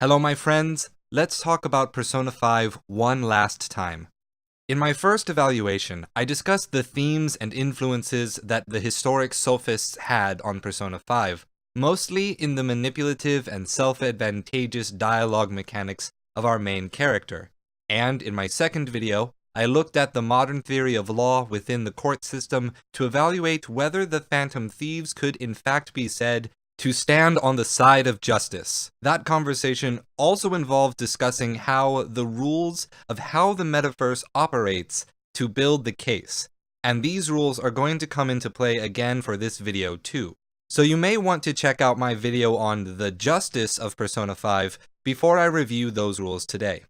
Hello my friends, let's talk about Persona 5 one last time. In my first evaluation, I discussed the themes and influences that the historic sophists had on Persona 5, mostly in the manipulative and self-advantageous dialogue mechanics of our main character. And in my second video, I looked at the modern theory of law within the court system to evaluate whether the Phantom Thieves could in fact be said to stand on the side of justice. That conversation also involved discussing how the rules of how the metaverse operates to build the case, and these rules are going to come into play again for this video too. So you may want to check out my video on the justice of Persona 5 before I review those rules today.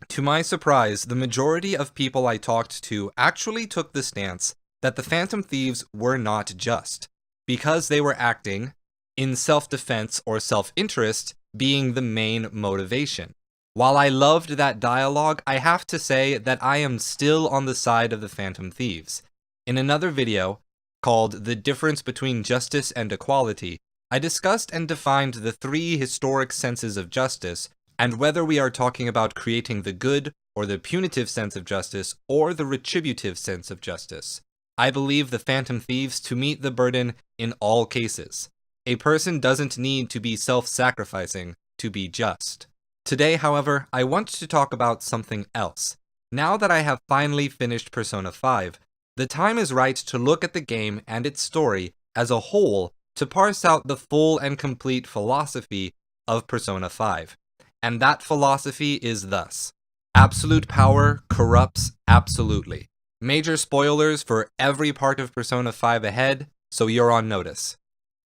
To my surprise, the majority of people I talked to actually took the stance that the Phantom Thieves were not just, because they were acting in self-defense or self-interest being the main motivation. While I loved that dialogue, I have to say that I am still on the side of the Phantom Thieves. In another video, called The Difference Between Justice and Equality, I discussed and defined the three historic senses of justice, and whether we are talking about creating the good, or the punitive sense of justice, or the retributive sense of justice. I believe the Phantom Thieves to meet the burden in all cases. A person doesn't need to be self-sacrificing to be just. Today, however, I want to talk about something else. Now that I have finally finished Persona 5, the time is right to look at the game and its story as a whole to parse out the full and complete philosophy of Persona 5. And that philosophy is thus: absolute power corrupts absolutely. Major spoilers for every part of Persona 5 ahead, so you're on notice.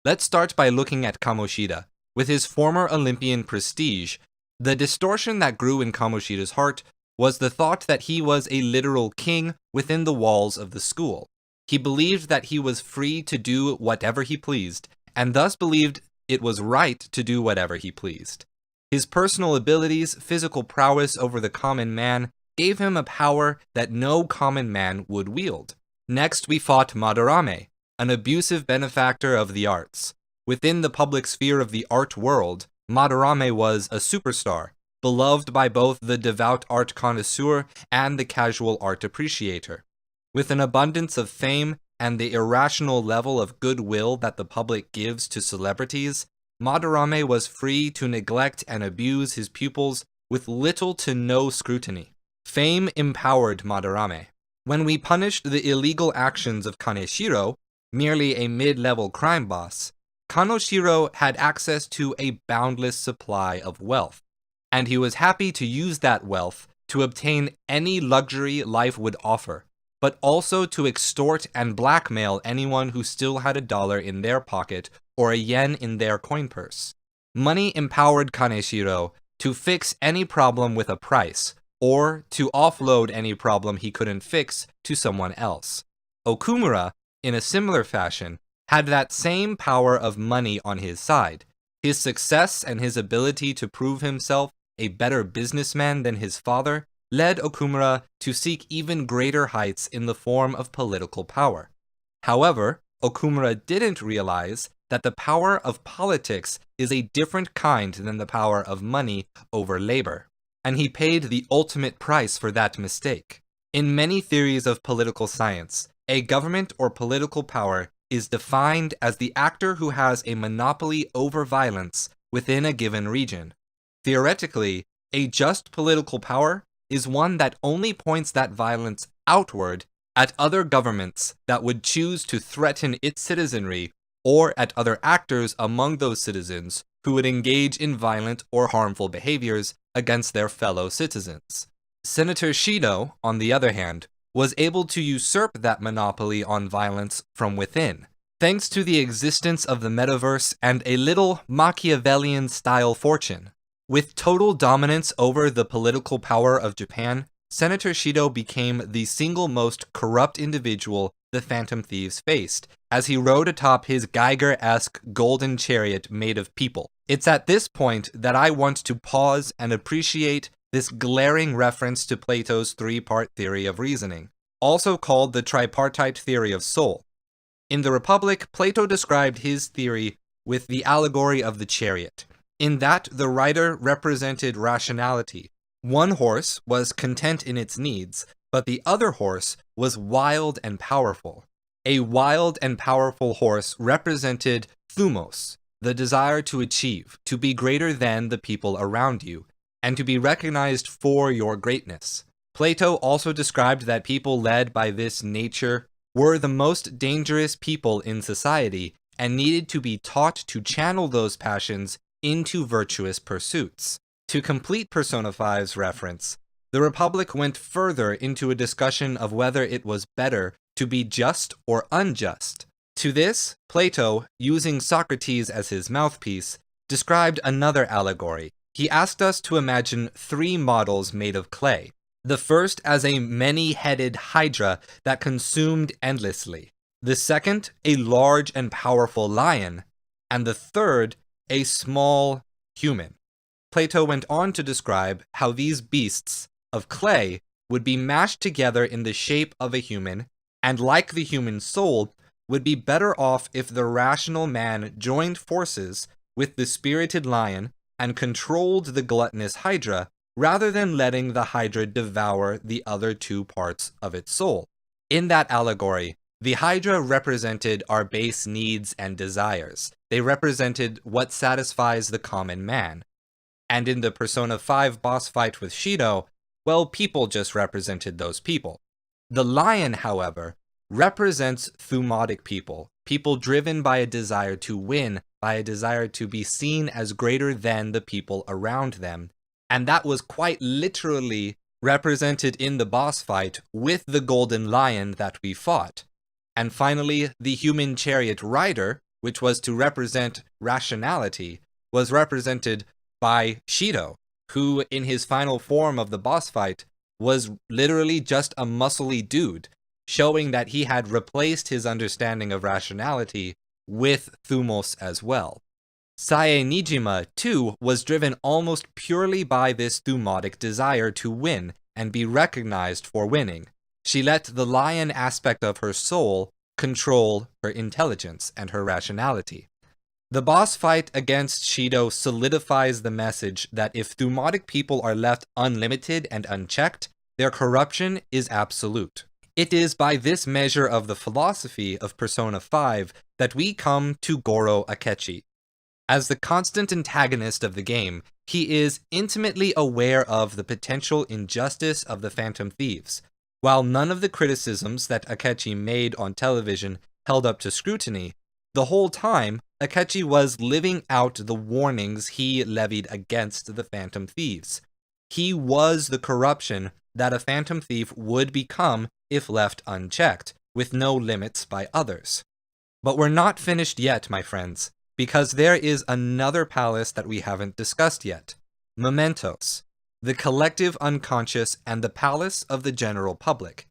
Let's start by looking at Kamoshida. With his former Olympian prestige, the distortion that grew in Kamoshida's heart was the thought that he was a literal king within the walls of the school. He believed that he was free to do whatever he pleased, and thus believed it was right to do whatever he pleased. His personal abilities, physical prowess over the common man, gave him a power that no common man would wield. Next, we fought Madarame, an abusive benefactor of the arts. Within the public sphere of the art world, Madarame was a superstar, beloved by both the devout art connoisseur and the casual art appreciator. With an abundance of fame and the irrational level of goodwill that the public gives to celebrities, Madarame was free to neglect and abuse his pupils with little to no scrutiny. Fame empowered Madarame. When we punished the illegal actions of Kaneshiro, merely a mid-level crime boss, Kanoshiro had access to a boundless supply of wealth, and he was happy to use that wealth to obtain any luxury life would offer, but also to extort and blackmail anyone who still had $1 in their pocket or a yen in their coin purse. Money empowered Kaneshiro to fix any problem with a price, or to offload any problem he couldn't fix to someone else. Okumura, in a similar fashion, had that same power of money on his side. His success and his ability to prove himself a better businessman than his father led Okumura to seek even greater heights in the form of political power. However, Okumura didn't realize that the power of politics is a different kind than the power of money over labor, and he paid the ultimate price for that mistake. In many theories of political science, a government or political power is defined as the actor who has a monopoly over violence within a given region. Theoretically, a just political power is one that only points that violence outward at other governments that would choose to threaten its citizenry, or at other actors among those citizens who would engage in violent or harmful behaviors against their fellow citizens. Senator Shido, on the other hand, was able to usurp that monopoly on violence from within, thanks to the existence of the metaverse and a little Machiavellian-style fortune. With total dominance over the political power of Japan, Senator Shido became the single most corrupt individual the Phantom Thieves faced, as he rode atop his Geiger-esque golden chariot made of people. It's at this point that I want to pause and appreciate this glaring reference to Plato's three-part theory of reasoning, also called the tripartite theory of soul. In the Republic, Plato described his theory with the allegory of the chariot. In that, the rider represented rationality. One horse was content in its needs, but the other horse was wild and powerful. A wild and powerful horse represented thumos, the desire to achieve, to be greater than the people around you, and to be recognized for your greatness. Plato also described that people led by this nature were the most dangerous people in society and needed to be taught to channel those passions into virtuous pursuits. To complete Persona 5's reference, the Republic went further into a discussion of whether it was better to be just or unjust. To this, Plato, using Socrates as his mouthpiece, described another allegory. He asked us to imagine 3 models made of clay. The first as a many-headed hydra that consumed endlessly. The second, a large and powerful lion. And the third, a small human. Plato went on to describe how these beasts of clay would be mashed together in the shape of a human, and like the human soul, would be better off if the rational man joined forces with the spirited lion and controlled the gluttonous hydra, rather than letting the hydra devour the other 2 parts of its soul. In that allegory, the hydra represented our base needs and desires. They represented what satisfies the common man. And in the Persona 5 boss fight with Shido, well, people just represented those people. The lion, however, represents thumotic people, people driven by a desire to win, by a desire to be seen as greater than the people around them. And that was quite literally represented in the boss fight with the golden lion that we fought. And finally, the human chariot rider, which was to represent rationality, was represented by Shido, who in his final form of the boss fight was literally just a muscly dude, showing that he had replaced his understanding of rationality with thumos as well. Sae Nijima, too, was driven almost purely by this thumotic desire to win and be recognized for winning. She let the lion aspect of her soul control her intelligence and her rationality. The boss fight against Shido solidifies the message that if thumotic people are left unlimited and unchecked, their corruption is absolute. It is by this measure of the philosophy of Persona 5 that we come to Goro Akechi. As the constant antagonist of the game, he is intimately aware of the potential injustice of the Phantom Thieves. While none of the criticisms that Akechi made on television held up to scrutiny, the whole time, Akechi was living out the warnings he levied against the Phantom Thieves. He was the corruption that a Phantom Thief would become if left unchecked, with no limits by others. But we're not finished yet, my friends, because there is another palace that we haven't discussed yet. Mementos, the collective unconscious and the palace of the general public.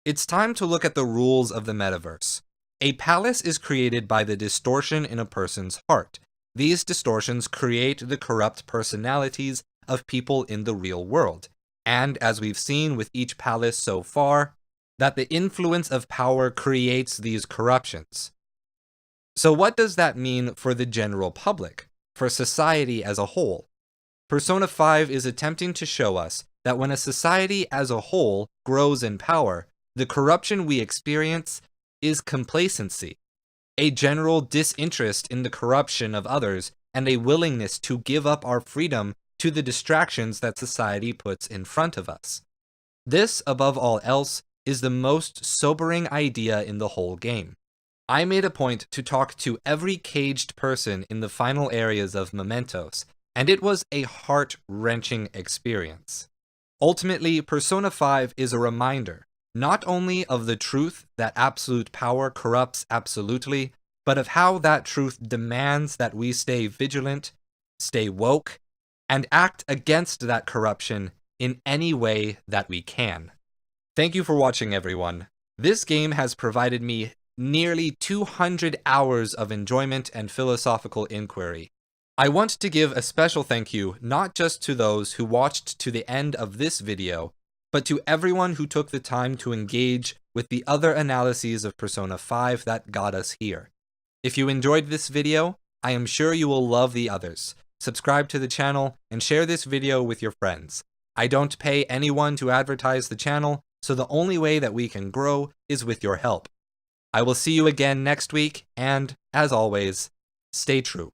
It's time to look at the rules of the metaverse. A palace is created by the distortion in a person's heart. These distortions create the corrupt personalities of people in the real world. And as we've seen with each palace so far, that the influence of power creates these corruptions. So what does that mean for the general public, for society as a whole? Persona 5 is attempting to show us that when a society as a whole grows in power, the corruption we experience is complacency, a general disinterest in the corruption of others, and a willingness to give up our freedom to the distractions that society puts in front of us. This, above all else, is the most sobering idea in the whole game. I made a point to talk to every caged person in the final areas of Mementos, and it was a heart-wrenching experience. Ultimately, Persona 5 is a reminder, not only of the truth that absolute power corrupts absolutely, but of how that truth demands that we stay vigilant, stay woke, and act against that corruption in any way that we can. Thank you for watching, everyone. This game has provided me nearly 200 hours of enjoyment and philosophical inquiry. I want to give a special thank you not just to those who watched to the end of this video, but to everyone who took the time to engage with the other analyses of Persona 5 that got us here. If you enjoyed this video, I am sure you will love the others, subscribe to the channel, and share this video with your friends. I don't pay anyone to advertise the channel, so the only way that we can grow is with your help. I will see you again next week, and, as always, stay true.